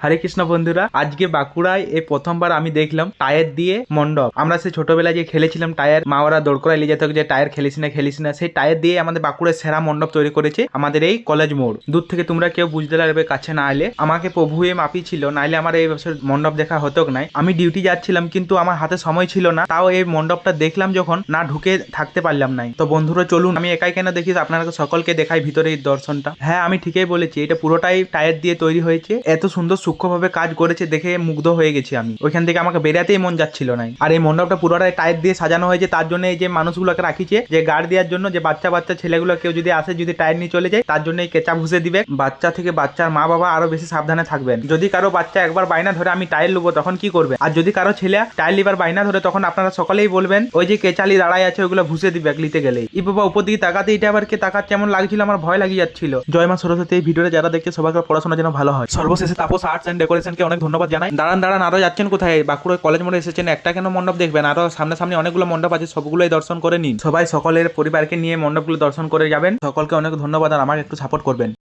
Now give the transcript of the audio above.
হরে কৃষ্ণ বন্ধুরা, আজকে বাঁকুড়ায় এই প্রথমবার আমি দেখলাম টায়ার দিয়ে মণ্ডপ। আমরা সেই ছোটবেলায় যে খেলেছিলাম টায়ার, মা ওরা দৌড় করাই নিয়ে যেত যে টায়ার খেলিস না, সেই টায়ার দিয়ে আমাদের বাঁকুড়ার সেরা মণ্ডপ তৈরি করেছে আমাদের এই কলেজ মোড়। দূর থেকে তোমরা কেউ বুঝতে পারবে, কাছে না এলে। আমাকে প্রভুয়ে মাপি ছিল, নাইলে আমার এই বছর মণ্ডপ দেখা হতো নাই। আমি ডিউটি যাচ্ছিলাম কিন্তু আমার হাতে সময় ছিল না, তাও এই মণ্ডপটা দেখলাম যখন, না ঢুকে থাকতে পারলাম নাই। তো বন্ধুরা চলুন, আমি একাই কেন দেখি, আপনারা সকলকে দেখাই ভিতরে এই দর্শনটা। হ্যাঁ, আমি ঠিকই বলেছি, এটা পুরোটাই টায়ার দিয়ে তৈরি হয়েছে। এত সুন্দর সূক্ষ্মভাবে কাজ করেছে দেখে মুগ্ধ হয়ে গেছি আমি। ওইখান থেকে আমাকে বেরাতেই মন যাচ্ছিল না। আর এই মণ্ডপটা পুরোটাই টায়ার দিয়ে সাজানো হয়েছে, তার জন্য এই যে মানুষগুলোকে রাখিছে যে গার্ড দেওয়ার জন্য, যে বাচ্চা ছেলেগুলো কেউ যদি আসে, যদি টায়ার নিয়ে চলে যায়, তার জন্য এই কেঁচা ভুষে দিবে। বাচ্চা থেকে বাচ্চার মা বাবা আরো বেশি সাবধানে থাকবেন। যদি কারো বাচ্চা একবার বাইনা ধরে আমি টায়ার লুবো, তখন কি করবে? আর যদি কারো ছেলে টায়ার লিবার বাইনা ধরে, তখন আপনারা সকলেই বলবেন ওই যে কেচালি দাঁড়ায় আছে, ওইগুলো ভুষে দিবে লিতে গেলেই। ই বাবা, উপর দিকে তাকাতে এটা আবার কে তাকাচ্ছে এমন লাগছিল, আমার ভয় লাগিয়ে যাচ্ছিল। জয় মা সরস্বতী। এই ভিডিওটা যারা দেখছে সবার পড়াশোনা যেন ভালো হয়। সর্বশেষে তাপস আর্টস এন্ড ডেকোরেশনকে অনেক ধন্যবাদ জানাই। দাঁড়ান, আরো যাচ্ছেন কোথায়? বাঁকুড়া কলেজ মোড়ে এসেছেন, একটা কেন মণ্ডপ দেখবেন? আরো সামনে অনেকগুলো মণ্ডপ আছে, সবগুলোই দর্শন করে নিন। সবাই সকলের পরিবারকে নিয়ে মণ্ডপগুলো দর্শন করে যাবেন। সকলকে অনেক ধন্যবাদ, আর আমাকে একটু সাপোর্ট করবেন।